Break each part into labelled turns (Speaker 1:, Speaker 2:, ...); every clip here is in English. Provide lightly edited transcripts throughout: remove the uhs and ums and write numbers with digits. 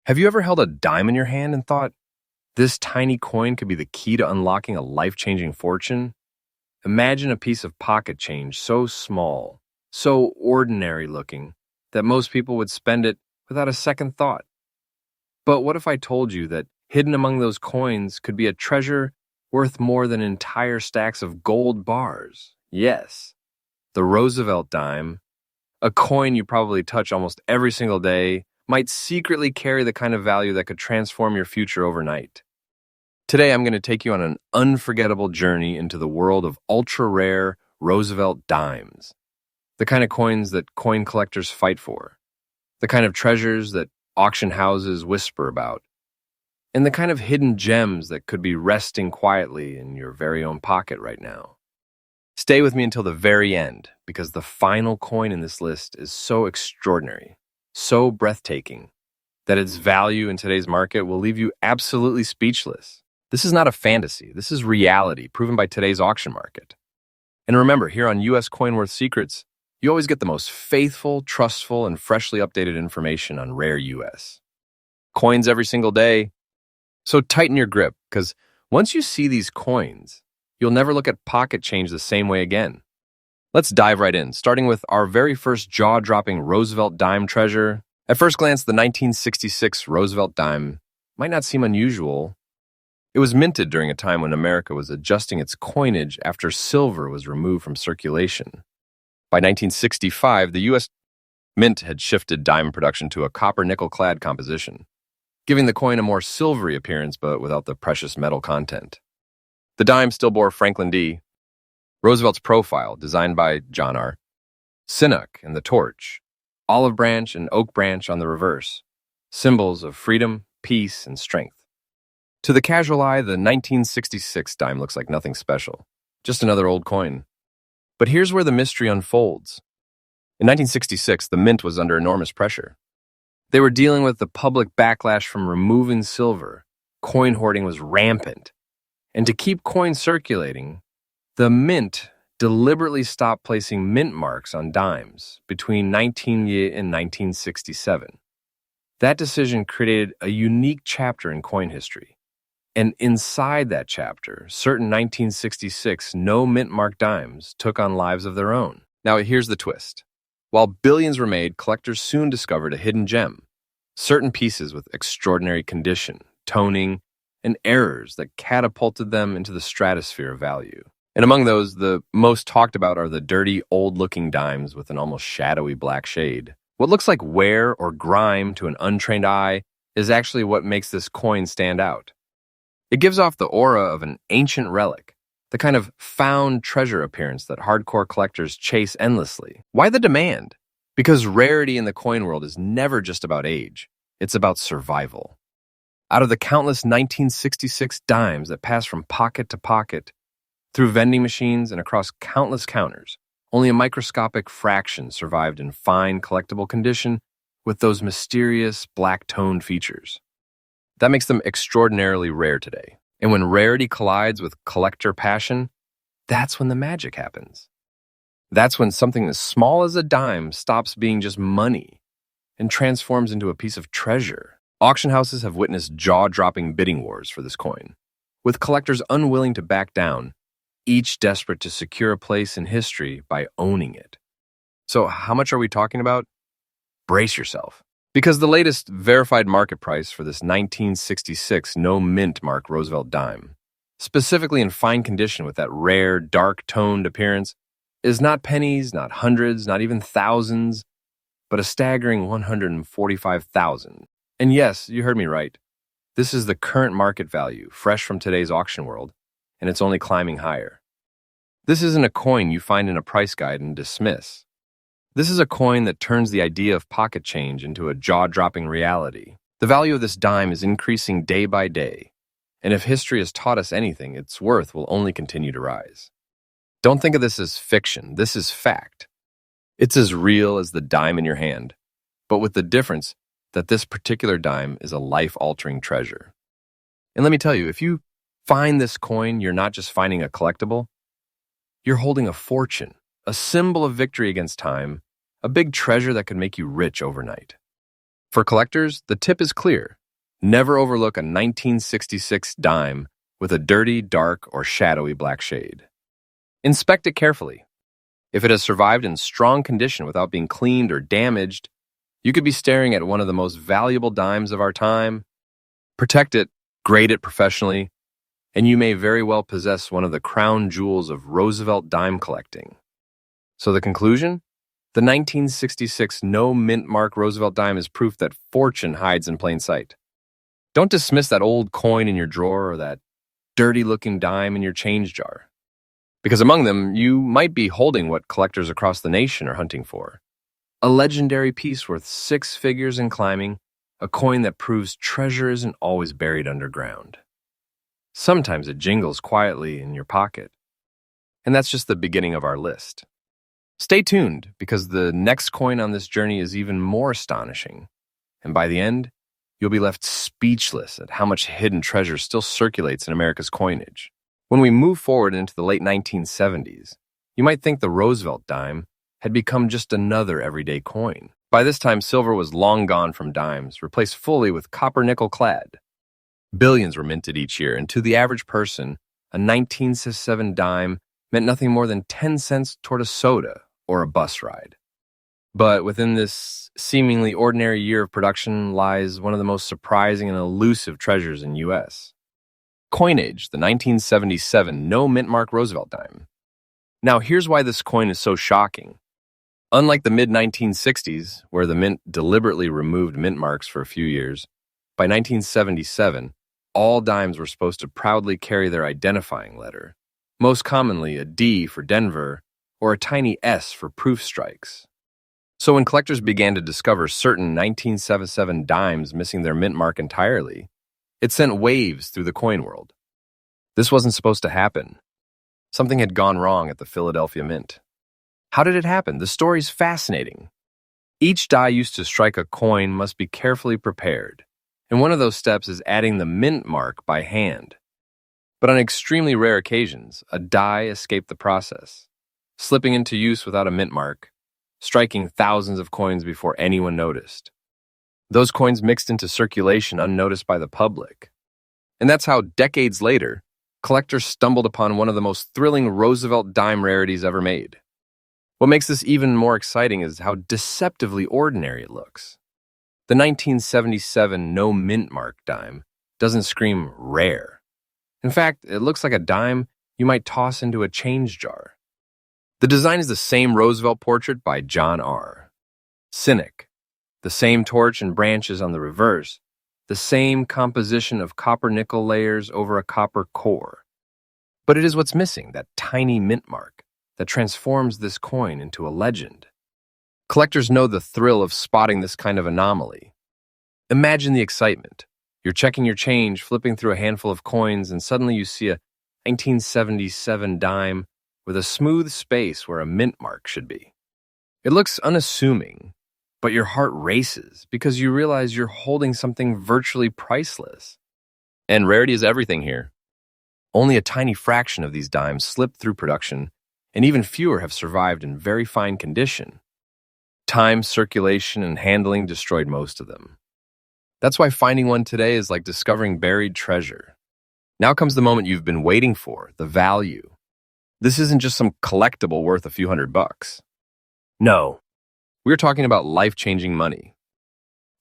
Speaker 1: Have you ever held a dime in your hand and thought, this tiny coin could be the key to unlocking a life-changing fortune? Imagine a piece of pocket change so small, so ordinary looking, that most people would spend it without a second thought. But what if I told you that hidden among those coins could be a treasure worth more than entire stacks of gold bars? Yes, the Roosevelt Dime, a coin you probably touch almost every single day, might secretly carry the kind of value that could transform your future overnight. Today, I'm going to take you on an unforgettable journey into the world of ultra-rare Roosevelt dimes, the kind of coins that coin collectors fight for, the kind of treasures that auction houses whisper about, and the kind of hidden gems that could be resting quietly in your very own pocket right now. Stay with me until the very end, because the final coin in this list is so extraordinary, so breathtaking, that its value in today's market will leave you absolutely speechless. This is not a fantasy. This is reality, proven by today's auction market. And remember, here on US Coin Worth Secrets, you always get the most faithful, trustful, and freshly updated information on rare US coins every single day. So tighten your grip, because once you see these coins, you'll never look at pocket change the same way again. Let's dive right in, starting with our very first jaw-dropping Roosevelt Dime treasure. At first glance, the 1966 Roosevelt Dime might not seem unusual. It was minted during a time when America was adjusting its coinage after silver was removed from circulation. By 1965, the U.S. Mint had shifted dime production to a copper-nickel-clad composition, giving the coin a more silvery appearance but without the precious metal content. The dime still bore Franklin D. Roosevelt's profile, designed by John R. Sinnock and the torch, olive branch and oak branch on the reverse, symbols of freedom, peace, and strength. To the casual eye, the 1966 dime looks like nothing special, just another old coin. But here's where the mystery unfolds. In 1966, the mint was under enormous pressure. They were dealing with the public backlash from removing silver. Coin hoarding was rampant. And to keep coins circulating, the mint deliberately stopped placing mint marks on dimes between 1900 and 1967. That decision created a unique chapter in coin history. And inside that chapter, certain 1966 no mint mark dimes took on lives of their own. Now, here's the twist. While billions were made, collectors soon discovered a hidden gem, certain pieces with extraordinary condition, toning, and errors that catapulted them into the stratosphere of value. And among those, the most talked about are the dirty, old-looking dimes with an almost shadowy black shade. What looks like wear or grime to an untrained eye is actually what makes this coin stand out. It gives off the aura of an ancient relic, the kind of found treasure appearance that hardcore collectors chase endlessly. Why the demand? Because rarity in the coin world is never just about age. It's about survival. Out of the countless 1966 dimes that pass from pocket to pocket, through vending machines and across countless counters, only a microscopic fraction survived in fine, collectible condition with those mysterious black-toned features. That makes them extraordinarily rare today. And when rarity collides with collector passion, that's when the magic happens. That's when something as small as a dime stops being just money and transforms into a piece of treasure. Auction houses have witnessed jaw-dropping bidding wars for this coin, with collectors unwilling to back down, each desperate to secure a place in history by owning it. So how much are we talking about? Brace yourself. Because the latest verified market price for this 1966 no mint mark Roosevelt dime, specifically in fine condition with that rare, dark-toned appearance, is not pennies, not hundreds, not even thousands, but a staggering $145,000. And yes, you heard me right. This is the current market value, fresh from today's auction world, and it's only climbing higher. This isn't a coin you find in a price guide and dismiss. This is a coin that turns the idea of pocket change into a jaw-dropping reality. The value of this dime is increasing day by day, and if history has taught us anything, its worth will only continue to rise. Don't think of this as fiction. This is fact. It's as real as the dime in your hand, but with the difference that this particular dime is a life-altering treasure. And let me tell you, if you find this coin, you're not just finding a collectible, you're holding a fortune, a symbol of victory against time, a big treasure that could make you rich overnight. For collectors, the tip is clear. Never overlook a 1966 dime with a dirty, dark, or shadowy black shade. Inspect it carefully. If it has survived in strong condition without being cleaned or damaged, you could be staring at one of the most valuable dimes of our time. Protect it, grade it professionally, and you may very well possess one of the crown jewels of Roosevelt Dime collecting. So the conclusion? The 1966 no mint mark Roosevelt Dime is proof that fortune hides in plain sight. Don't dismiss that old coin in your drawer or that dirty-looking dime in your change jar. Because among them, you might be holding what collectors across the nation are hunting for. A legendary piece worth 6 figures and climbing, a coin that proves treasure isn't always buried underground. Sometimes it jingles quietly in your pocket. And that's just the beginning of our list. Stay tuned, because the next coin on this journey is even more astonishing. And by the end, you'll be left speechless at how much hidden treasure still circulates in America's coinage. When we move forward into the late 1970s, you might think the Roosevelt dime had become just another everyday coin. By this time, silver was long gone from dimes, replaced fully with copper-nickel clad. Billions were minted each year, and to the average person, a 1967 dime meant nothing more than 10 cents toward a soda or a bus ride. But within this seemingly ordinary year of production lies one of the most surprising and elusive treasures in U.S. Coinage, the 1977 no mint mark Roosevelt dime. Now here's why this coin is so shocking. Unlike the mid-1960s, where the mint deliberately removed mint marks for a few years, by 1977, all dimes were supposed to proudly carry their identifying letter, most commonly a D for Denver or a tiny S for proof strikes. So when collectors began to discover certain 1977 dimes missing their mint mark entirely, it sent waves through the coin world. This wasn't supposed to happen. Something had gone wrong at the Philadelphia Mint. How did it happen? The story's fascinating. Each die used to strike a coin must be carefully prepared, and one of those steps is adding the mint mark by hand. But on extremely rare occasions, a die escaped the process, slipping into use without a mint mark, striking thousands of coins before anyone noticed. Those coins mixed into circulation unnoticed by the public. And that's how, decades later, collectors stumbled upon one of the most thrilling Roosevelt dime rarities ever made. What makes this even more exciting is how deceptively ordinary it looks. The 1977 no mint mark dime doesn't scream rare. In fact, it looks like a dime you might toss into a change jar. The design is the same Roosevelt portrait by John R. Cynic, the same torch and branches on the reverse, the same composition of copper-nickel layers over a copper core. But it is what's missing, that tiny mint mark, that transforms this coin into a legend. Collectors know the thrill of spotting this kind of anomaly. Imagine the excitement. You're checking your change, flipping through a handful of coins, and suddenly you see a 1977 dime with a smooth space where a mint mark should be. It looks unassuming, but your heart races because you realize you're holding something virtually priceless. And rarity is everything here. Only a tiny fraction of these dimes slipped through production, and even fewer have survived in very fine condition. Time, circulation, and handling destroyed most of them. That's why finding one today is like discovering buried treasure. Now comes the moment you've been waiting for, the value. This isn't just some collectible worth a few $100. No, we're talking about life-changing money.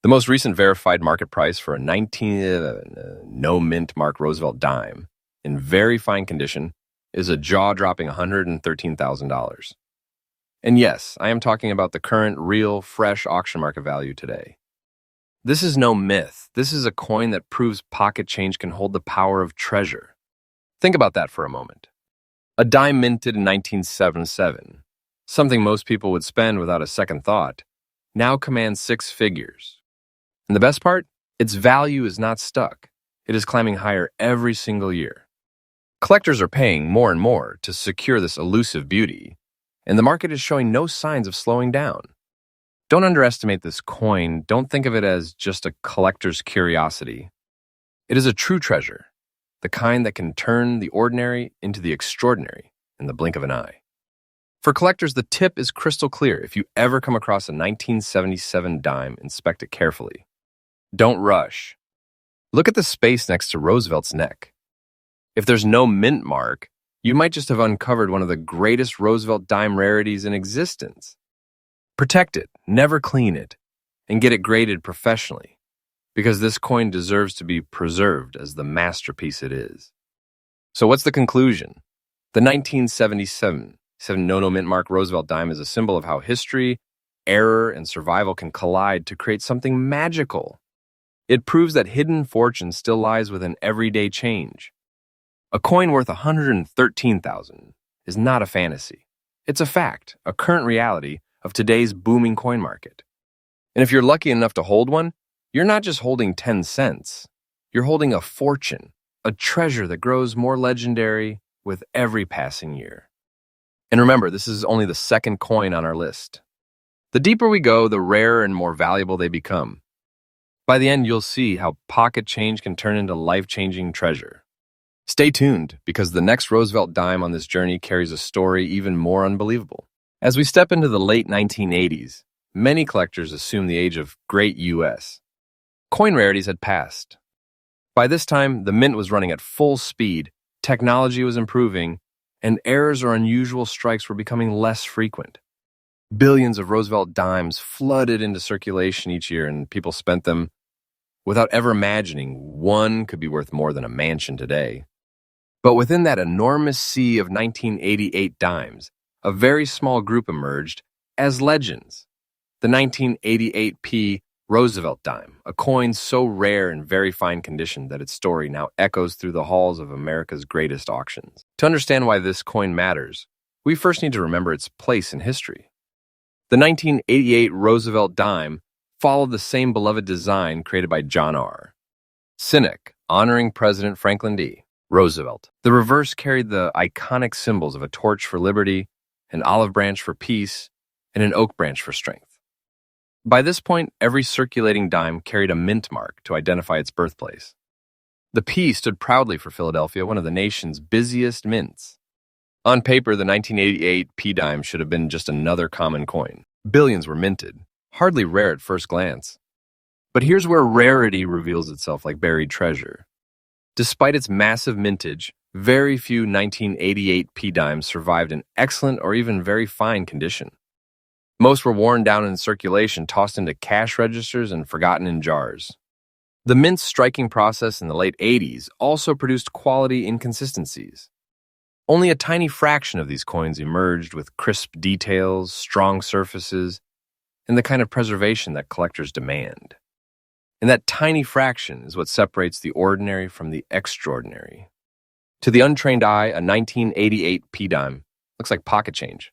Speaker 1: The most recent verified market price for a 19 no mint mark Roosevelt dime in very fine condition is a jaw-dropping $113,000. And yes, I am talking about the current, real, fresh auction market value today. This is no myth. This is a coin that proves pocket change can hold the power of treasure. Think about that for a moment. A dime minted in 1977, something most people would spend without a second thought, now commands 6 figures. And the best part? Its value is not stuck. It is climbing higher every single year. Collectors are paying more and more to secure this elusive beauty, and the market is showing no signs of slowing down. Don't underestimate this coin. Don't think of it as just a collector's curiosity. It is a true treasure, the kind that can turn the ordinary into the extraordinary in the blink of an eye. For collectors, the tip is crystal clear. If you ever come across a 1977 dime, inspect it carefully. Don't rush. Look at the space next to Roosevelt's neck. If there's no mint mark, you might just have uncovered one of the greatest Roosevelt dime rarities in existence. Protect it, never clean it, and get it graded professionally, because this coin deserves to be preserved as the masterpiece it is. So what's the conclusion? The 1977 no mint mark Roosevelt dime is a symbol of how history, error, and survival can collide to create something magical. It proves that hidden fortune still lies within everyday change. A coin worth $113,000 is not a fantasy. It's a fact, a current reality of today's booming coin market. And if you're lucky enough to hold one, you're not just holding 10 cents. You're holding a fortune, a treasure that grows more legendary with every passing year. And remember, this is only the second coin on our list. The deeper we go, the rarer and more valuable they become. By the end, you'll see how pocket change can turn into life-changing treasure. Stay tuned, because the next Roosevelt dime on this journey carries a story even more unbelievable. As we step into the late 1980s, many collectors assume the age of great U.S. Coin rarities had passed. By this time, the mint was running at full speed, technology was improving, and errors or unusual strikes were becoming less frequent. Billions of Roosevelt dimes flooded into circulation each year, and people spent them without ever imagining one could be worth more than a mansion today. But within that enormous sea of 1988 dimes, a very small group emerged as legends. The 1988p Roosevelt dime, a coin so rare and very fine condition that its story now echoes through the halls of America's greatest auctions. To understand why this coin matters, we first need to remember its place in history. The 1988 Roosevelt dime followed the same beloved design created by John R. Cynic, honoring President Franklin D. Roosevelt. The reverse carried the iconic symbols of a torch for liberty, an olive branch for peace, and an oak branch for strength. By this point, every circulating dime carried a mint mark to identify its birthplace. The P stood proudly for Philadelphia, one of the nation's busiest mints. On paper, the 1988 P dime should have been just another common coin. Billions were minted, hardly rare at first glance. But here's where rarity reveals itself like buried treasure. Despite its massive mintage, very few 1988 P dimes survived in excellent or even very fine condition. Most were worn down in circulation, tossed into cash registers, and forgotten in jars. The mint's striking process in the late 80s also produced quality inconsistencies. Only a tiny fraction of these coins emerged with crisp details, strong surfaces, and the kind of preservation that collectors demand. And that tiny fraction is what separates the ordinary from the extraordinary. To the untrained eye, a 1988 P dime looks like pocket change.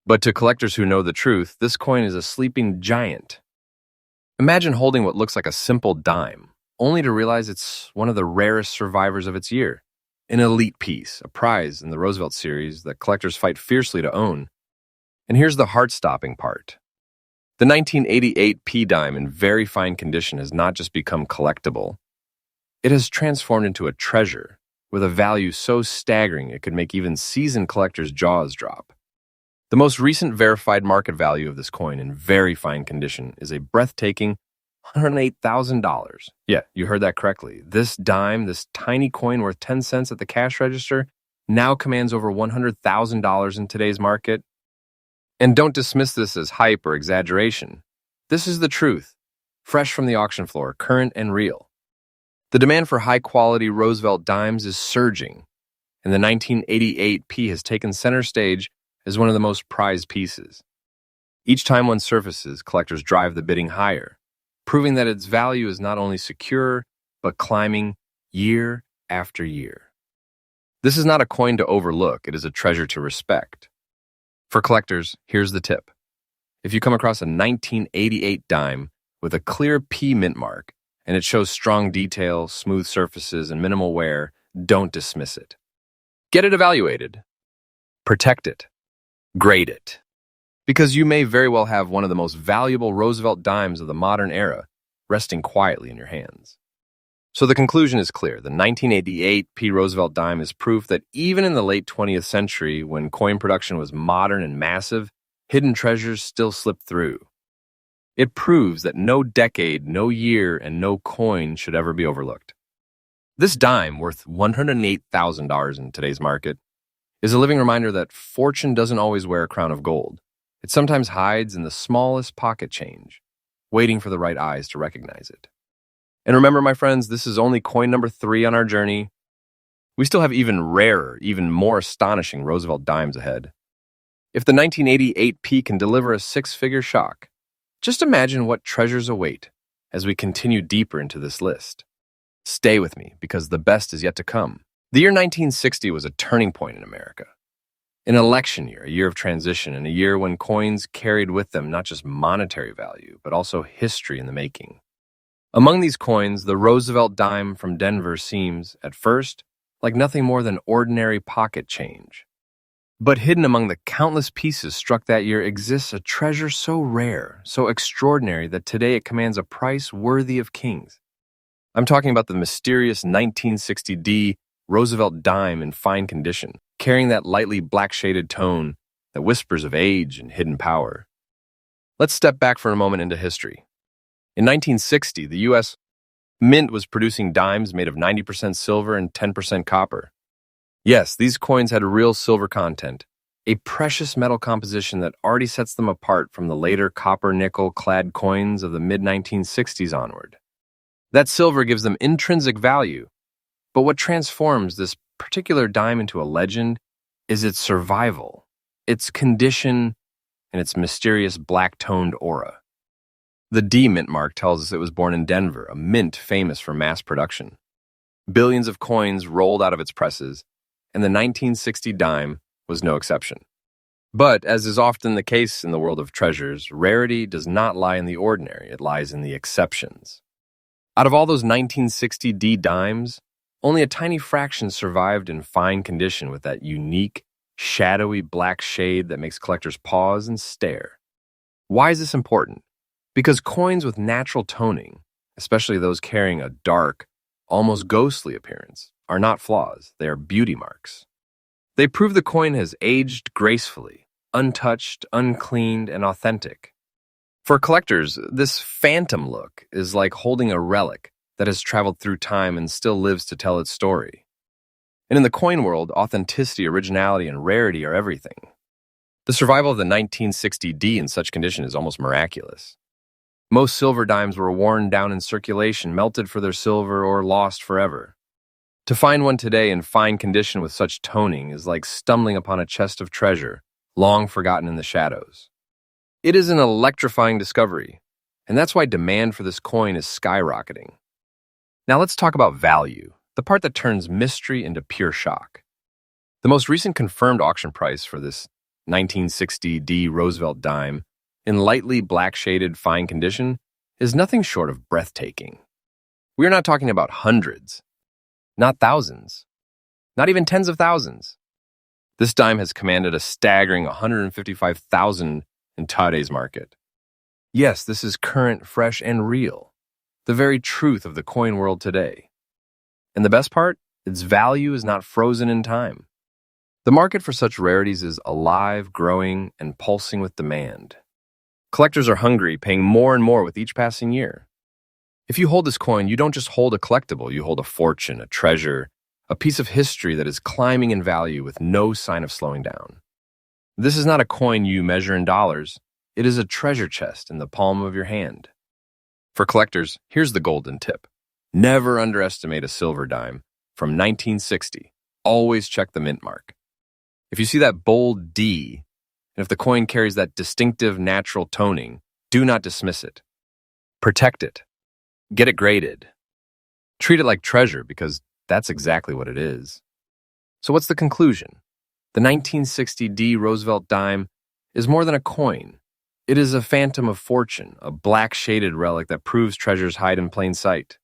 Speaker 1: But to collectors who know the truth, this coin is a sleeping giant. Imagine holding what looks like a simple dime, only to realize it's one of the rarest survivors of its year. An elite piece, a prize in the Roosevelt series that collectors fight fiercely to own. And here's the heart-stopping part. The 1988 P dime in very fine condition has not just become collectible. It has transformed into a treasure with a value so staggering it could make even seasoned collectors' jaws drop. The most recent verified market value of this coin in very fine condition is a breathtaking $108,000. Yeah, you heard that correctly. This dime, this tiny coin worth 10 cents at the cash register, now commands over $100,000 in today's market. And don't dismiss this as hype or exaggeration. This is the truth, fresh from the auction floor, current and real. The demand for high-quality Roosevelt dimes is surging, and the 1988 P has taken center stage as one of the most prized pieces. Each time one surfaces, collectors drive the bidding higher, proving that its value is not only secure, but climbing year after year. This is not a coin to overlook, it is a treasure to respect. For collectors, here's the tip. If you come across a 1988 dime with a clear P mint mark, and it shows strong detail, smooth surfaces, and minimal wear, don't dismiss it. Get it evaluated. Protect it. Grade it. Because you may very well have one of the most valuable Roosevelt dimes of the modern era resting quietly in your hands. So the conclusion is clear. The 1988 P. Roosevelt dime is proof that even in the late 20th century, when coin production was modern and massive, hidden treasures still slipped through. It proves that no decade, no year, and no coin should ever be overlooked. This dime, worth $108,000 in today's market, is a living reminder that fortune doesn't always wear a crown of gold. It sometimes hides in the smallest pocket change, waiting for the right eyes to recognize it. And remember, my friends, this is only coin number 3 on our journey. We still have even rarer, even more astonishing Roosevelt dimes ahead. If the 1988 P can deliver a 6-figure shock, just imagine what treasures await as we continue deeper into this list. Stay with me, because the best is yet to come. The year 1960 was a turning point in America. An election year, a year of transition, and a year when coins carried with them not just monetary value, but also history in the making. Among these coins, the Roosevelt dime from Denver seems, at first, like nothing more than ordinary pocket change. But hidden among the countless pieces struck that year exists a treasure so rare, so extraordinary that today it commands a price worthy of kings. I'm talking about the mysterious 1960D Roosevelt dime in fine condition, carrying that lightly black-shaded tone that whispers of age and hidden power. Let's step back for a moment into history. In 1960, the U.S. Mint was producing dimes made of 90% silver and 10% copper. Yes, these coins had real silver content, a precious metal composition that already sets them apart from the later copper-nickel-clad coins of the mid-1960s onward. That silver gives them intrinsic value, but what transforms this particular dime into a legend is its survival, its condition, and its mysterious black-toned aura. The D mint mark tells us it was born in Denver, a mint famous for mass production. Billions of coins rolled out of its presses, and the 1960 dime was no exception. But, as is often the case in the world of treasures, rarity does not lie in the ordinary, it lies in the exceptions. Out of all those 1960 D dimes, only a tiny fraction survived in fine condition with that unique, shadowy black shade that makes collectors pause and stare. Why is this important? Because coins with natural toning, especially those carrying a dark, almost ghostly appearance, are not flaws, they are beauty marks. They prove the coin has aged gracefully, untouched, uncleaned, and authentic. For collectors, this phantom look is like holding a relic that has traveled through time and still lives to tell its story. And in the coin world, authenticity, originality, and rarity are everything. The survival of the 1960 D in such condition is almost miraculous. Most silver dimes were worn down in circulation, melted for their silver, or lost forever. To find one today in fine condition with such toning is like stumbling upon a chest of treasure, long forgotten in the shadows. It is an electrifying discovery, and that's why demand for this coin is skyrocketing. Now let's talk about value, the part that turns mystery into pure shock. The most recent confirmed auction price for this 1960 D Roosevelt dime, in lightly black-shaded fine condition, is nothing short of breathtaking. We are not talking about hundreds, not thousands, not even tens of thousands. This dime has commanded a staggering $155,000 in today's market. Yes, this is current, fresh, and real, the very truth of the coin world today. And the best part? Its value is not frozen in time. The market for such rarities is alive, growing, and pulsing with demand. Collectors are hungry, paying more and more with each passing year. If you hold this coin, you don't just hold a collectible, you hold a fortune, a treasure, a piece of history that is climbing in value with no sign of slowing down. This is not a coin you measure in dollars, it is a treasure chest in the palm of your hand. For collectors, here's the golden tip. Never underestimate a silver dime from 1960. Always check the mint mark. If you see that bold D, and if the coin carries that distinctive natural toning, do not dismiss it. Protect it. Get it graded. Treat it like treasure, because that's exactly what it is. So what's the conclusion? The 1960 D Roosevelt dime is more than a coin. It is a phantom of fortune, a black-shaded relic that proves treasures hide in plain sight.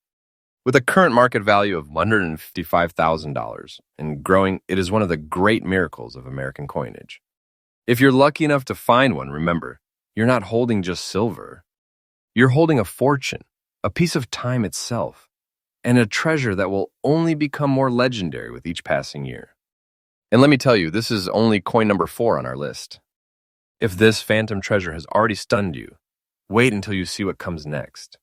Speaker 1: With a current market value of $155,000 and growing, it is one of the great miracles of American coinage. If you're lucky enough to find one, remember, you're not holding just silver. You're holding a fortune, a piece of time itself, and a treasure that will only become more legendary with each passing year. And let me tell you, this is only coin number 4 on our list. If this phantom treasure has already stunned you, wait until you see what comes next.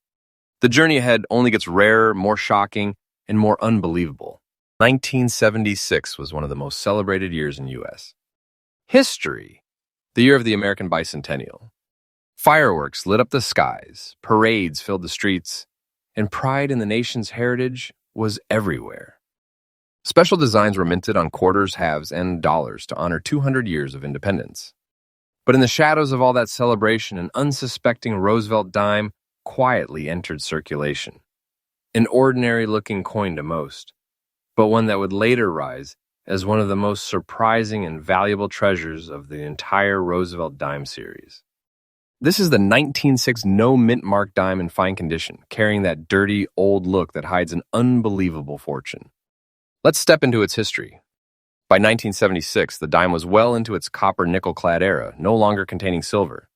Speaker 1: The journey ahead only gets rarer, more shocking, and more unbelievable. 1976 was one of the most celebrated years in U.S. history, the year of the American bicentennial. Fireworks lit up the skies, parades filled the streets, and pride in the nation's heritage was everywhere. Special designs were minted on quarters, halves, and dollars to honor 200 years of independence. But in the shadows of all that celebration, an unsuspecting Roosevelt dime quietly entered circulation. An ordinary-looking coin to most, but one that would later rise as one of the most surprising and valuable treasures of the entire Roosevelt Dime series. This is the 1906 no mint mark dime in fine condition, carrying that dirty, old look that hides an unbelievable fortune. Let's step into its history. By 1976, the dime was well into its copper nickel-clad era, no longer containing silver.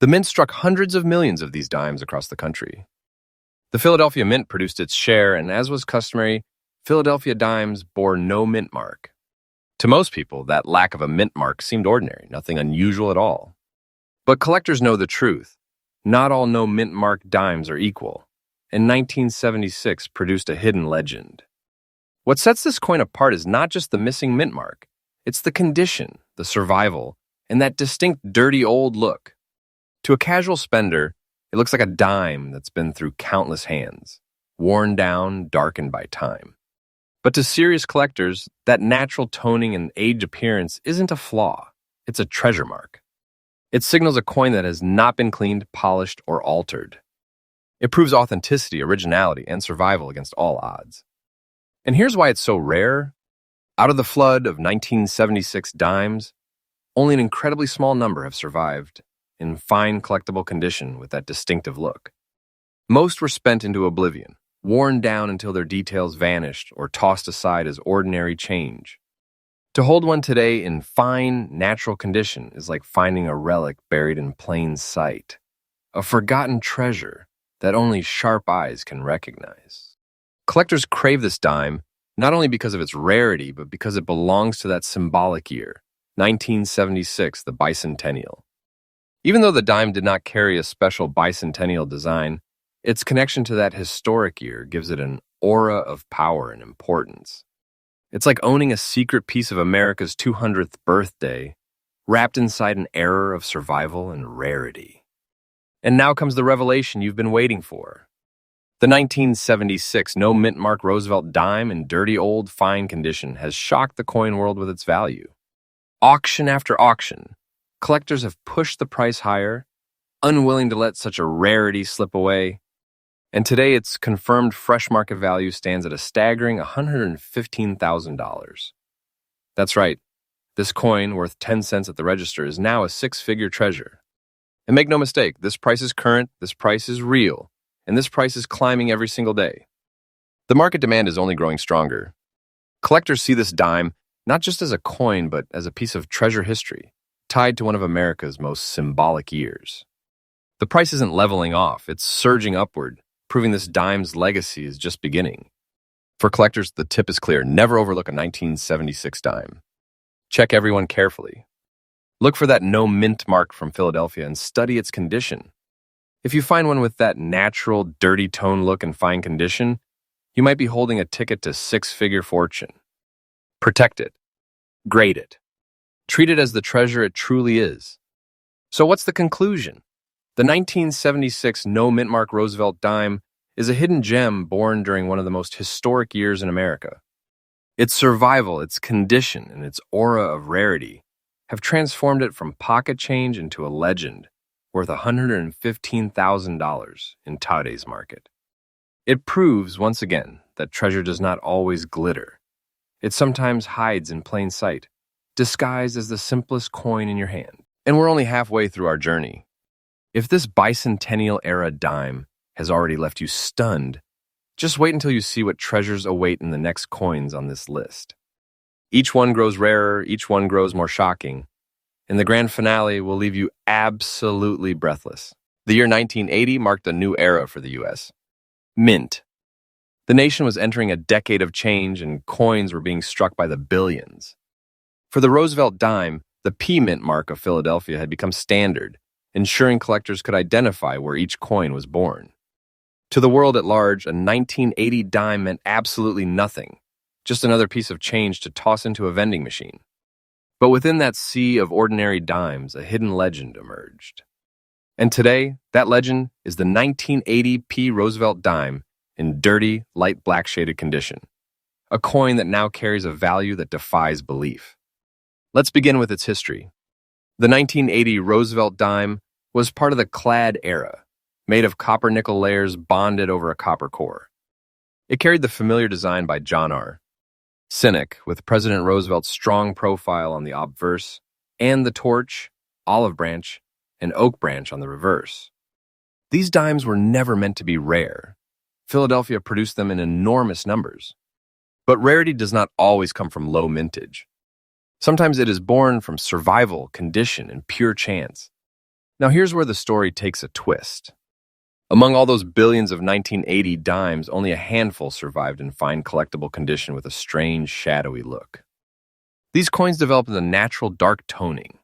Speaker 1: The mint struck hundreds of millions of these dimes across the country. The Philadelphia Mint produced its share, and as was customary, Philadelphia dimes bore no mint mark. To most people, that lack of a mint mark seemed ordinary, nothing unusual at all. But collectors know the truth. Not all no mint mark dimes are equal, and 1976 produced a hidden legend. What sets this coin apart is not just the missing mint mark, it's the condition, the survival, and that distinct dirty old look. To a casual spender, it looks like a dime that's been through countless hands, worn down, darkened by time. But to serious collectors, that natural toning and aged appearance isn't a flaw, it's a treasure mark. It signals a coin that has not been cleaned, polished, or altered. It proves authenticity, originality, and survival against all odds. And here's why it's so rare. Out of the flood of 1976 dimes, only an incredibly small number have survived in fine collectible condition with that distinctive look. Most were spent into oblivion, worn down until their details vanished or tossed aside as ordinary change. To hold one today in fine, natural condition is like finding a relic buried in plain sight, a forgotten treasure that only sharp eyes can recognize. Collectors crave this dime not only because of its rarity, but because it belongs to that symbolic year, 1976, the bicentennial. Even though the dime did not carry a special bicentennial design, its connection to that historic year gives it an aura of power and importance. It's like owning a secret piece of America's 200th birthday, wrapped inside an era of survival and rarity. And now comes the revelation you've been waiting for. The 1976 no mint mark Roosevelt dime in dirty old fine condition has shocked the coin world with its value. Auction after auction, collectors have pushed the price higher, unwilling to let such a rarity slip away. And today its confirmed fresh market value stands at a staggering $115,000. That's right, this coin, worth 10 cents at the register, is now a six-figure treasure. And make no mistake, this price is current, this price is real, and this price is climbing every single day. The market demand is only growing stronger. Collectors see this dime not just as a coin, but as a piece of treasure history, tied to one of America's most symbolic years. The price isn't leveling off, it's surging upward, proving this dime's legacy is just beginning. For collectors, the tip is clear. Never overlook a 1976 dime. Check everyone carefully. Look for that no mint mark from Philadelphia and study its condition. If you find one with that natural, dirty tone look in fine condition, you might be holding a ticket to six-figure fortune. Protect it. Grade it. Treat it as the treasure it truly is. So what's the conclusion? The 1976 no mint mark Roosevelt dime is a hidden gem born during one of the most historic years in America. Its survival, its condition, and its aura of rarity have transformed it from pocket change into a legend worth $115,000 in today's market. It proves, once again, that treasure does not always glitter. It sometimes hides in plain sight, disguised as the simplest coin in your hand. And we're only halfway through our journey. If this bicentennial-era dime has already left you stunned, just wait until you see what treasures await in the next coins on this list. Each one grows rarer, each one grows more shocking, and the grand finale will leave you absolutely breathless. The year 1980 marked a new era for the U.S. Mint. The nation was entering a decade of change and coins were being struck by the billions. For the Roosevelt Dime, the P mint mark of Philadelphia had become standard, ensuring collectors could identify where each coin was born. To the world at large, a 1980 dime meant absolutely nothing, just another piece of change to toss into a vending machine. But within that sea of ordinary dimes, a hidden legend emerged. And today, that legend is the 1980 P Roosevelt Dime in dirty, light black shaded condition, a coin that now carries a value that defies belief. Let's begin with its history. The 1980 Roosevelt Dime was part of the clad era, made of copper-nickel layers bonded over a copper core. It carried the familiar design by John R. Cynic, with President Roosevelt's strong profile on the obverse, and the torch, olive branch, and oak branch on the reverse. These dimes were never meant to be rare. Philadelphia produced them in enormous numbers. But rarity does not always come from low mintage. Sometimes it is born from survival, condition, and pure chance. Now here's where the story takes a twist. Among all those billions of 1980 dimes, only a handful survived in fine collectible condition with a strange, shadowy look. These coins develop a natural dark toning,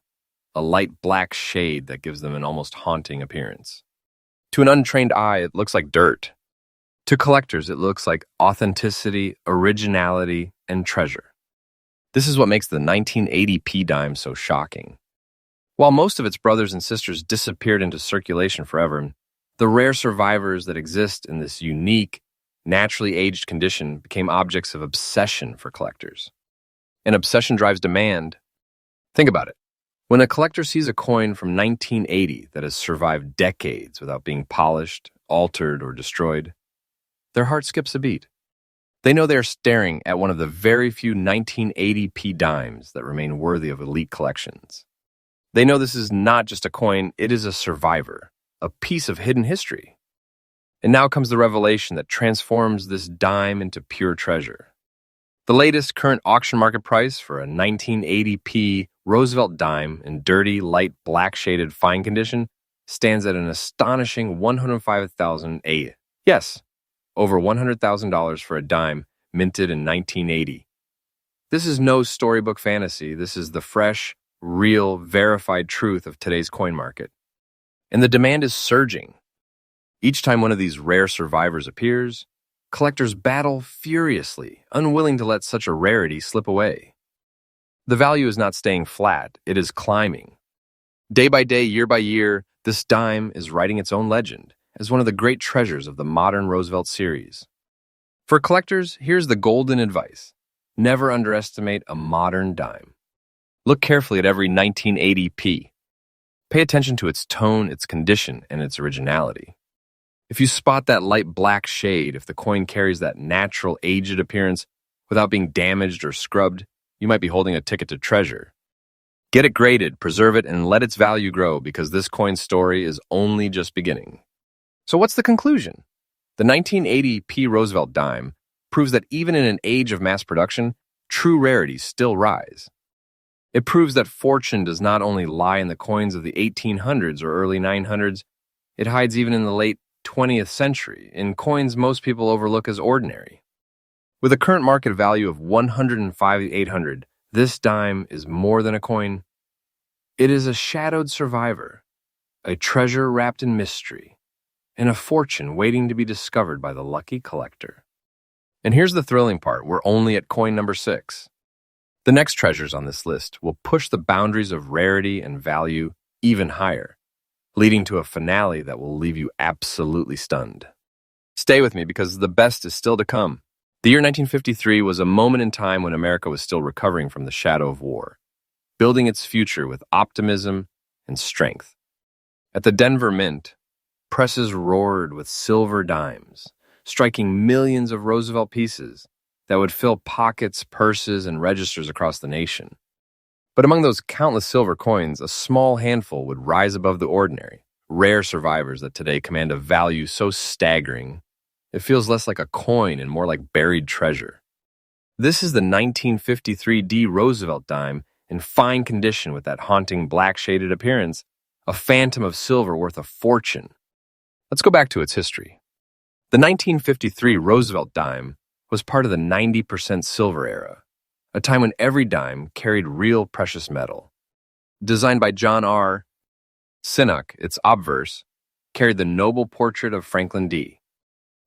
Speaker 1: a light black shade that gives them an almost haunting appearance. To an untrained eye, it looks like dirt. To collectors, it looks like authenticity, originality, and treasure. This is what makes the 1980 P dime so shocking. While most of its brothers and sisters disappeared into circulation forever, the rare survivors that exist in this unique, naturally aged condition became objects of obsession for collectors. And obsession drives demand. Think about it. When a collector sees a coin from 1980 that has survived decades without being polished, altered, or destroyed, their heart skips a beat. They know they are staring at one of the very few 1980 P dimes that remain worthy of elite collections. They know this is not just a coin, it is a survivor, a piece of hidden history. And now comes the revelation that transforms this dime into pure treasure. The latest current auction market price for a 1980 P Roosevelt dime in dirty, light, black shaded fine condition stands at an astonishing $105,008. Yes, over $100,000 for a dime minted in 1980. This is no storybook fantasy. This is the fresh, real, verified truth of today's coin market. And the demand is surging. Each time one of these rare survivors appears, collectors battle furiously, unwilling to let such a rarity slip away. The value is not staying flat, it is climbing. Day by day, year by year, this dime is writing its own legend as one of the great treasures of the modern Roosevelt series. For collectors, here's the golden advice. Never underestimate a modern dime. Look carefully at every 1980 P. Pay attention to its tone, its condition, and its originality. If you spot that light black shade, if the coin carries that natural aged appearance without being damaged or scrubbed, you might be holding a ticket to treasure. Get it graded, preserve it, and let its value grow because this coin's story is only just beginning. So what's the conclusion? The 1980 P Roosevelt dime proves that even in an age of mass production, true rarities still rise. It proves that fortune does not only lie in the coins of the 1800s or early 900s, it hides even in the late 20th century, in coins most people overlook as ordinary. With a current market value of $105,800, this dime is more than a coin. It is a shadowed survivor, a treasure wrapped in mystery, and a fortune waiting to be discovered by the lucky collector. And here's the thrilling part, we're only at coin number 6. The next treasures on this list will push the boundaries of rarity and value even higher, leading to a finale that will leave you absolutely stunned. Stay with me because the best is still to come. The year 1953 was a moment in time when America was still recovering from the shadow of war, building its future with optimism and strength. At the Denver Mint, presses roared with silver dimes, striking millions of Roosevelt pieces that would fill pockets, purses, and registers across the nation. But among those countless silver coins, a small handful would rise above the ordinary, rare survivors that today command a value so staggering, it feels less like a coin and more like buried treasure. This is the 1953 D Roosevelt dime in fine condition with that haunting black shaded appearance, a phantom of silver worth a fortune. Let's go back to its history. The 1953 Roosevelt dime was part of the 90% silver era, a time when every dime carried real precious metal. Designed by John R. Sinnock, its obverse carried the noble portrait of Franklin D.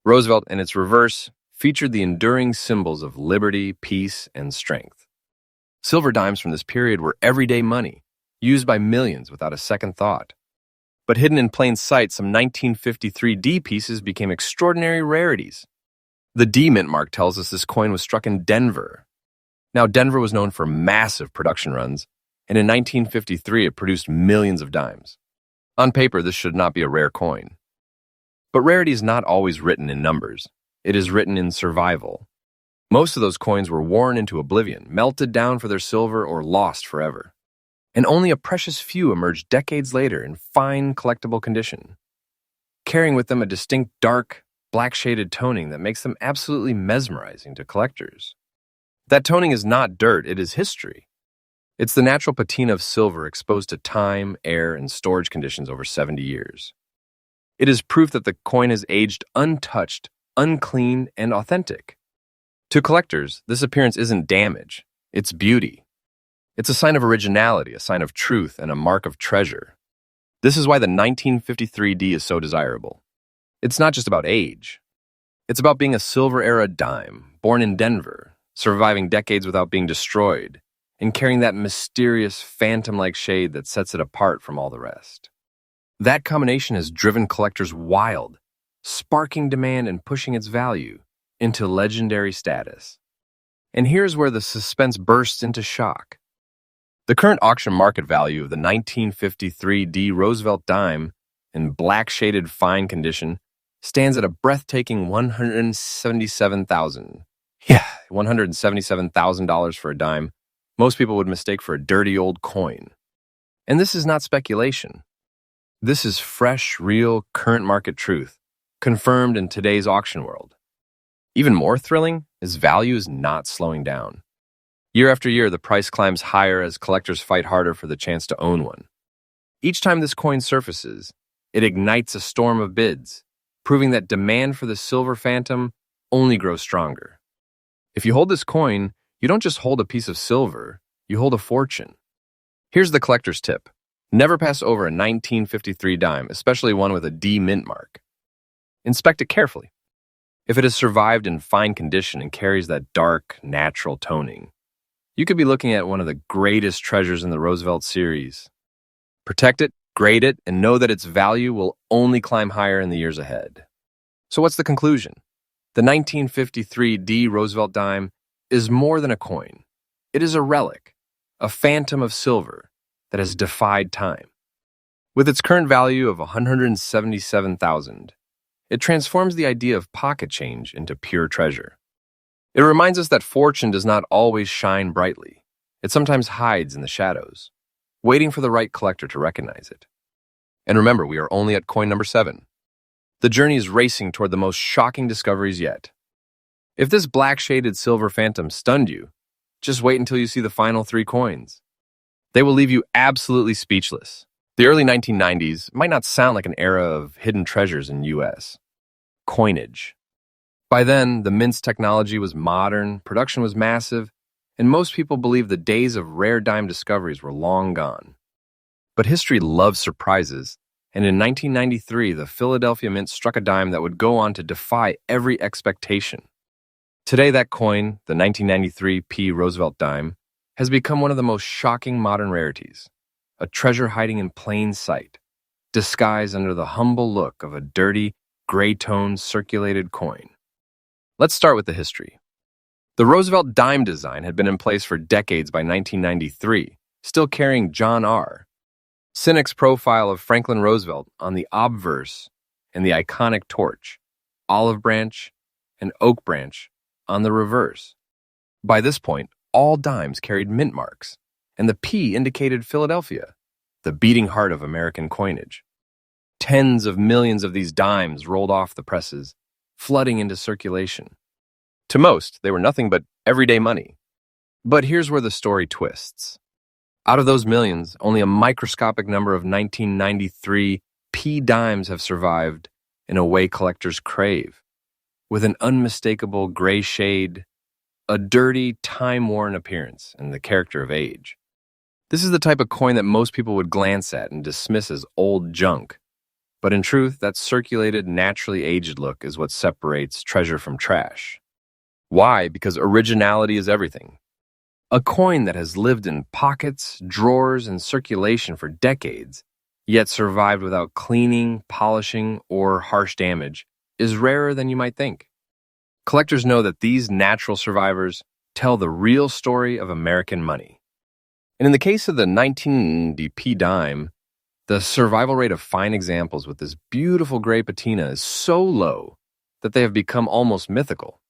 Speaker 1: Roosevelt, in its reverse, featured the enduring symbols of liberty, peace, and strength. Silver dimes from this period were everyday money, used by millions without a second thought. But hidden in plain sight, some 1953 D pieces became extraordinary rarities. The D mint mark tells us this coin was struck in Denver. Now, Denver was known for massive production runs, and in 1953 it produced millions of dimes. On paper, this should not be a rare coin. But rarity is not always written in numbers. It is written in survival. Most of those coins were worn into oblivion, melted down for their silver, or lost forever. And only a precious few emerged decades later in fine, collectible condition, carrying with them a distinct dark, black-shaded toning that makes them absolutely mesmerizing to collectors. That toning is not dirt, it is history. It's the natural patina of silver exposed to time, air, and storage conditions over 70 years. It is proof that the coin has aged untouched, unclean, and authentic. To collectors, this appearance isn't damage, it's beauty. It's a sign of originality, a sign of truth, and a mark of treasure. This is why the 1953 D is so desirable. It's not just about age. It's about being a silver-era dime, born in Denver, surviving decades without being destroyed, and carrying that mysterious, phantom-like shade that sets it apart from all the rest. That combination has driven collectors wild, sparking demand and pushing its value into legendary status. And here's where the suspense bursts into shock. The current auction market value of the 1953 D Roosevelt dime in black-shaded fine condition stands at a breathtaking $177,000 for a dime. Most people would mistake for a dirty old coin. And this is not speculation. This is fresh, real, current market truth, confirmed in today's auction world. Even more thrilling, its value is not slowing down. Year after year, the price climbs higher as collectors fight harder for the chance to own one. Each time this coin surfaces, it ignites a storm of bids, proving that demand for the silver phantom only grows stronger. If you hold this coin, you don't just hold a piece of silver, you hold a fortune. Here's the collector's tip. Never pass over a 1953 dime, especially one with a D mint mark. Inspect it carefully. If it has survived in fine condition and carries that dark, natural toning, you could be looking at one of the greatest treasures in the Roosevelt series. Protect it, grade it, and know that its value will only climb higher in the years ahead. So what's the conclusion? The 1953 D Roosevelt dime is more than a coin. It is a relic, a phantom of silver that has defied time. With its current value of $177,000, it transforms the idea of pocket change into pure treasure. It reminds us that fortune does not always shine brightly. It sometimes hides in the shadows, waiting for the right collector to recognize it. And remember, we are only at coin number 7. The journey is racing toward the most shocking discoveries yet. If this black-shaded silver phantom stunned you, just wait until you see the final 3 coins. They will leave you absolutely speechless. The early 1990s might not sound like an era of hidden treasures in U.S. coinage. By then, the mint's technology was modern, production was massive, and most people believed the days of rare dime discoveries were long gone. But history loves surprises, and in 1993, the Philadelphia Mint struck a dime that would go on to defy every expectation. Today, that coin, the 1993 P Roosevelt dime, has become one of the most shocking modern rarities, a treasure hiding in plain sight, disguised under the humble look of a dirty, gray-toned circulated coin. Let's start with the history. The Roosevelt dime design had been in place for decades by 1993, still carrying John R. Sinnock's profile of Franklin Roosevelt on the obverse and the iconic torch, olive branch, and oak branch on the reverse. By this point, all dimes carried mint marks, and the P indicated Philadelphia, the beating heart of American coinage. Tens of millions of these dimes rolled off the presses, flooding into circulation. To most, they were nothing but everyday money. But here's where the story twists. Out of those millions, only a microscopic number of 1993 P dimes have survived in a way collectors crave. with an unmistakable gray shade, a dirty, time-worn appearance, and the character of age. This is the type of coin that most people would glance at and dismiss as old junk. But in truth, that circulated, naturally aged look is what separates treasure from trash. Why? Because originality is everything. A coin that has lived in pockets, drawers, and circulation for decades, yet survived without cleaning, polishing, or harsh damage, is rarer than you might think. Collectors know that these natural survivors tell the real story of American money. And in the case of the 1990p dime, the survival rate of fine examples with this beautiful gray patina is so low that they have become almost mythical.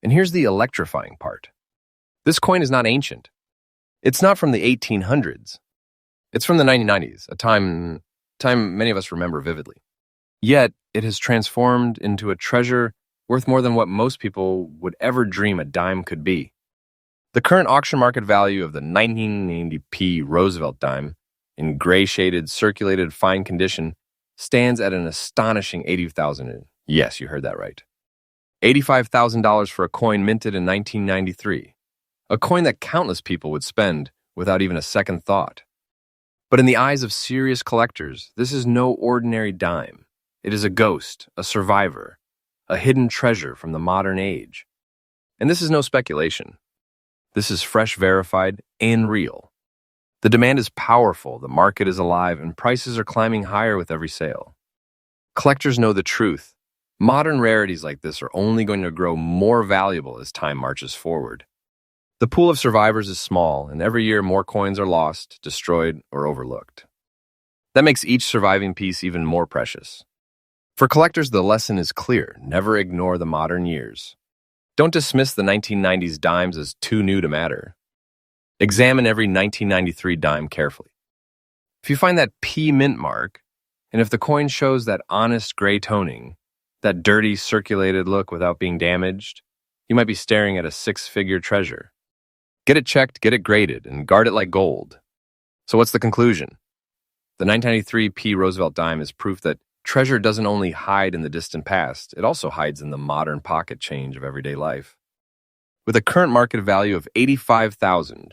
Speaker 1: And here's the electrifying part. This coin is not ancient. It's not from the 1800s. It's from the 1990s, a time many of us remember vividly. Yet, it has transformed into a treasure worth more than what most people would ever dream a dime could be. The current auction market value of the 1990p Roosevelt Dime, in gray-shaded, circulated, fine condition, stands at an astonishing $80,000. Yes, you heard that right. $85,000 for a coin minted in 1993. A coin that countless people would spend without even a second thought. But in the eyes of serious collectors, this is no ordinary dime. It is a ghost, a survivor, a hidden treasure from the modern age. And this is no speculation. This is fresh, verified, and real. The demand is powerful, the market is alive, and prices are climbing higher with every sale. Collectors know the truth. Modern rarities like this are only going to grow more valuable as time marches forward. The pool of survivors is small, and every year more coins are lost, destroyed, or overlooked. That makes each surviving piece even more precious. For collectors, the lesson is clear. Never ignore the modern years. Don't dismiss the 1990s dimes as too new to matter. Examine every 1993 dime carefully. If you find that P mint mark, and if the coin shows that honest gray toning, that dirty circulated look without being damaged, you might be staring at a six-figure treasure. Get it checked, get it graded, and guard it like gold. So what's the conclusion? The 1993p Roosevelt Dime is proof that treasure doesn't only hide in the distant past, it also hides in the modern pocket change of everyday life. With a current market value of $85,000,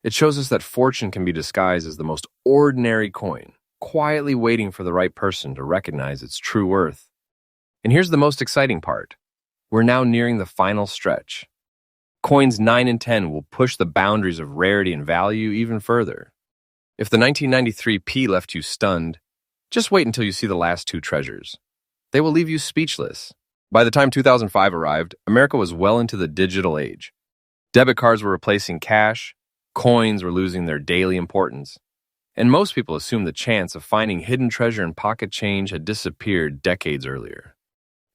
Speaker 1: it shows us that fortune can be disguised as the most ordinary coin, quietly waiting for the right person to recognize its true worth. And here's the most exciting part. We're now nearing the final stretch. Coins 9 and 10 will push the boundaries of rarity and value even further. If the 1993p left you stunned, just wait until you see the last two treasures. They will leave you speechless. By the time 2005 arrived, America was well into the digital age. Debit cards were replacing cash, coins were losing their daily importance, and most people assumed the chance of finding hidden treasure and pocket change had disappeared decades earlier.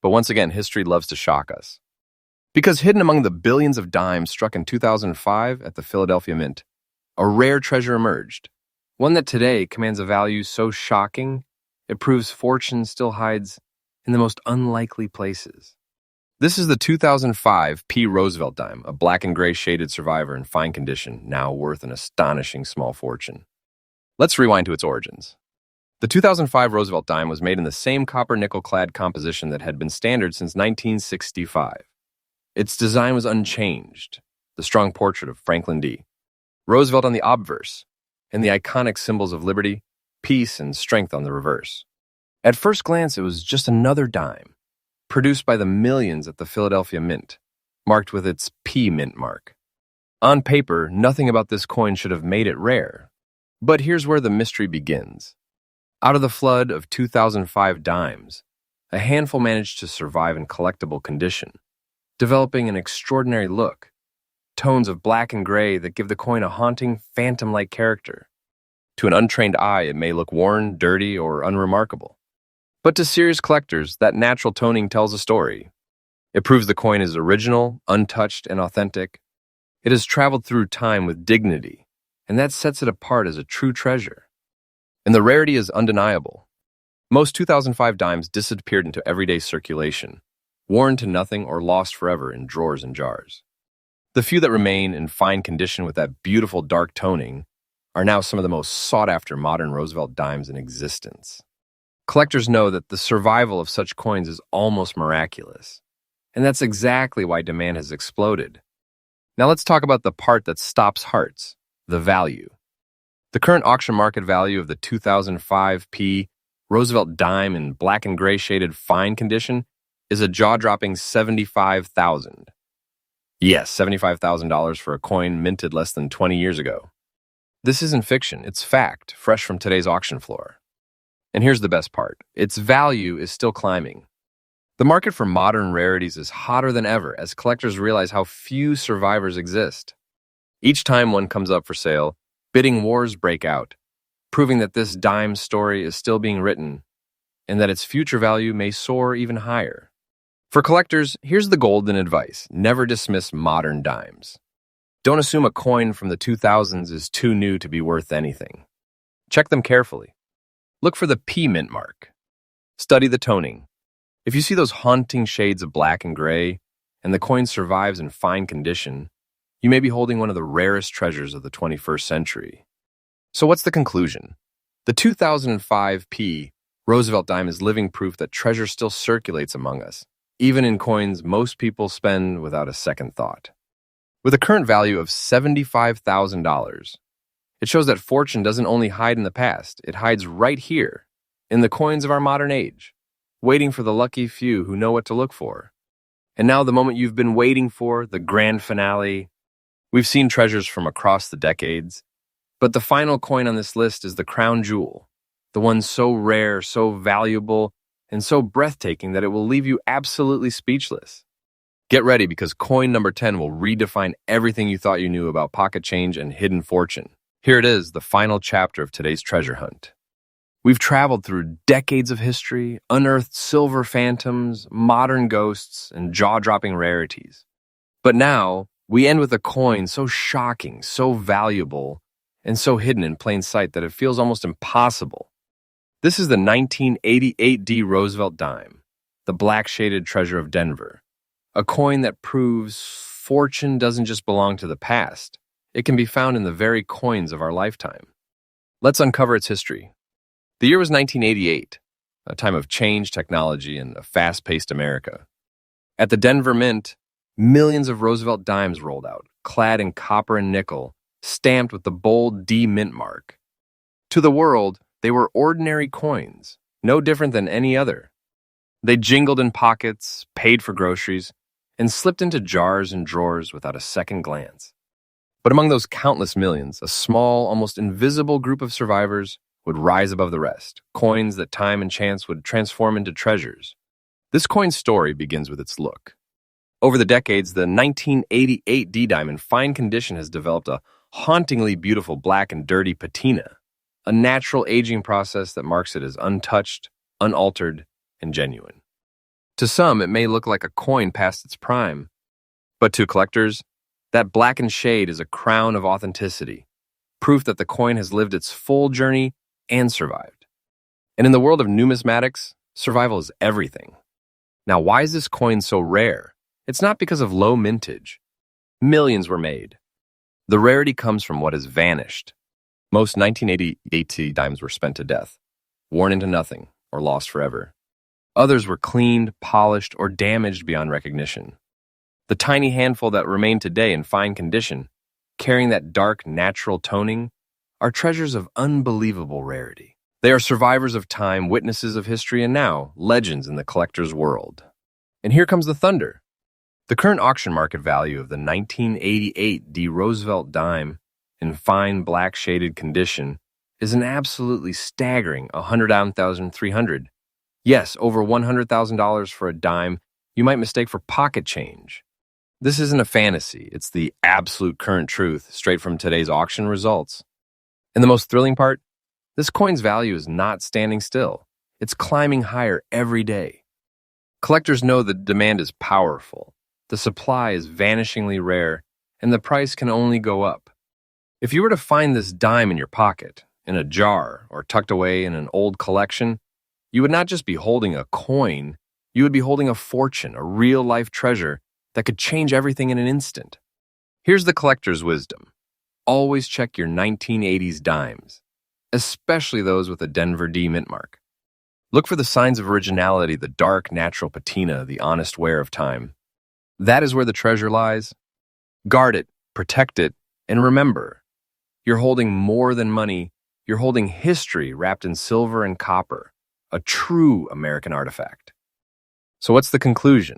Speaker 1: But once again, history loves to shock us. Because hidden among the billions of dimes struck in 2005 at the Philadelphia Mint, a rare treasure emerged, one that today commands a value so shocking, it proves fortune still hides in the most unlikely places. This is the 2005 P. Roosevelt Dime, a black and gray shaded survivor in fine condition, now worth an astonishing small fortune. Let's rewind to its origins. The 2005 Roosevelt Dime was made in the same copper-nickel-clad composition that had been standard since 1965. Its design was unchanged, the strong portrait of Franklin D. Roosevelt on the obverse, and the iconic symbols of liberty, peace, and strength on the reverse. At first glance, it was just another dime, produced by the millions at the Philadelphia Mint, marked with its P mint mark. On paper, nothing about this coin should have made it rare. But here's where the mystery begins. Out of the flood of 2005 dimes, a handful managed to survive in collectible condition, developing an extraordinary look, tones of black and gray that give the coin a haunting, phantom-like character. To an untrained eye, it may look worn, dirty, or unremarkable. But to serious collectors, that natural toning tells a story. It proves the coin is original, untouched, and authentic. It has traveled through time with dignity, and that sets it apart as a true treasure. And the rarity is undeniable. Most 2005 dimes disappeared into everyday circulation, worn to nothing or lost forever in drawers and jars. The few that remain in fine condition with that beautiful dark toning are now some of the most sought-after modern Roosevelt dimes in existence. Collectors know that the survival of such coins is almost miraculous. And that's exactly why demand has exploded. Now let's talk about the part that stops hearts, the value. The current auction market value of the 2005 P Roosevelt Dime in black and gray shaded fine condition is a jaw-dropping $75,000. Yes, $75,000 for a coin minted less than 20 years ago. This isn't fiction, it's fact, fresh from today's auction floor. And here's the best part. Its value is still climbing. The market for modern rarities is hotter than ever as collectors realize how few survivors exist. Each time one comes up for sale, bidding wars break out, proving that this dime story is still being written and that its future value may soar even higher. For collectors, here's the golden advice. Never dismiss modern dimes. Don't assume a coin from the 2000s is too new to be worth anything. Check them carefully. Look for the P mint mark. Study the toning. If you see those haunting shades of black and gray, and the coin survives in fine condition, you may be holding one of the rarest treasures of the 21st century. So what's the conclusion? The 2005 P Roosevelt Dime is living proof that treasure still circulates among us, even in coins most people spend without a second thought. With a current value of $75,000, it shows that fortune doesn't only hide in the past, it hides right here, in the coins of our modern age, waiting for the lucky few who know what to look for. And now the moment you've been waiting for, the grand finale. We've seen treasures from across the decades, but the final coin on this list is the crown jewel, the one so rare, so valuable, and so breathtaking that it will leave you absolutely speechless. Get ready because coin number 10 will redefine everything you thought you knew about pocket change and hidden fortune. Here it is, the final chapter of today's treasure hunt. We've traveled through decades of history, unearthed silver phantoms, modern ghosts, and jaw-dropping rarities. But now, we end with a coin so shocking, so valuable, and so hidden in plain sight that it feels almost impossible. This is the 1988 D Roosevelt Dime, the black-shaded treasure of Denver. A coin that proves fortune doesn't just belong to the past. It can be found in the very coins of our lifetime. Let's uncover its history. The year was 1988, a time of change, technology, and a fast-paced America. At the Denver Mint, millions of Roosevelt dimes rolled out, clad in copper and nickel, stamped with the bold D mint mark. To the world, they were ordinary coins, no different than any other. They jingled in pockets, paid for groceries, and slipped into jars and drawers without a second glance. But among those countless millions, a small, almost invisible group of survivors would rise above the rest, coins that time and chance would transform into treasures. This coin's story begins with its look. Over the decades, the 1988 D-Dime in fine condition has developed a hauntingly beautiful black and dirty patina, a natural aging process that marks it as untouched, unaltered, and genuine. To some, it may look like a coin past its prime, but to collectors, that blackened shade is a crown of authenticity, proof that the coin has lived its full journey and survived. And in the world of numismatics, survival is everything. Now, why is this coin so rare? It's not because of low mintage. Millions were made. The rarity comes from what has vanished. Most 1988 dimes were spent to death, worn into nothing, or lost forever. Others were cleaned, polished, or damaged beyond recognition. The tiny handful that remain today in fine condition, carrying that dark, natural toning, are treasures of unbelievable rarity. They are survivors of time, witnesses of history, and now, legends in the collector's world. And here comes the thunder. The current auction market value of the 1988 D Roosevelt Dime in fine black shaded condition is an absolutely staggering $100,300. Yes, over $100,000 for a dime you might mistake for pocket change. This isn't a fantasy, it's the absolute current truth, straight from today's auction results. And the most thrilling part? This coin's value is not standing still. It's climbing higher every day. Collectors know the demand is powerful, the supply is vanishingly rare, and the price can only go up. If you were to find this dime in your pocket, in a jar, or tucked away in an old collection, you would not just be holding a coin, you would be holding a fortune, a real-life treasure that could change everything in an instant. Here's the collector's wisdom. Always check your 1980s dimes, especially those with a Denver D mint mark. Look for the signs of originality, the dark, natural patina, the honest wear of time. That is where the treasure lies. Guard it, protect it, and remember, you're holding more than money. You're holding history wrapped in silver and copper, a true American artifact. So what's the conclusion?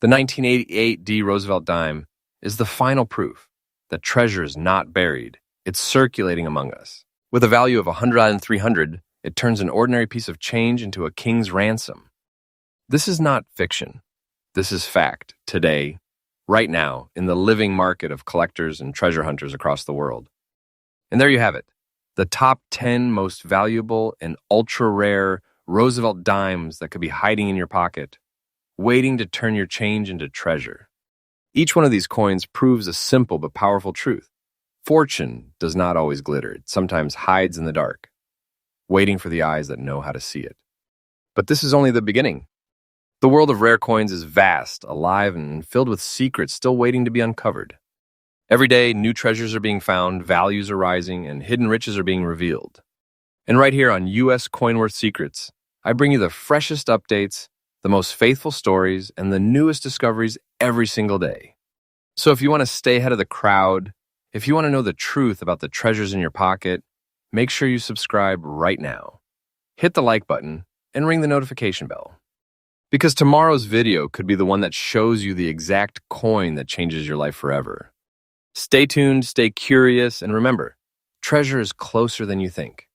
Speaker 1: The 1988 Roosevelt Dime is the final proof that treasure is not buried. It's circulating among us. With a value of 100 and 300, it turns an ordinary piece of change into a king's ransom. This is not fiction. This is fact, today, right now, in the living market of collectors and treasure hunters across the world. And there you have it, the top 10 most valuable and ultra-rare Roosevelt dimes that could be hiding in your pocket, waiting to turn your change into treasure. Each one of these coins proves a simple but powerful truth. Fortune does not always glitter. It sometimes hides in the dark, waiting for the eyes that know how to see it. But this is only the beginning. The world of rare coins is vast, alive, and filled with secrets still waiting to be uncovered. Every day, new treasures are being found, values are rising, and hidden riches are being revealed. And right here on U.S. Coin Worth Secrets, I bring you the freshest updates, the most faithful stories, and the newest discoveries every single day. So if you want to stay ahead of the crowd, if you want to know the truth about the treasures in your pocket, make sure you subscribe right now. Hit the like button and ring the notification bell. Because tomorrow's video could be the one that shows you the exact coin that changes your life forever. Stay tuned, stay curious, and remember, treasure is closer than you think.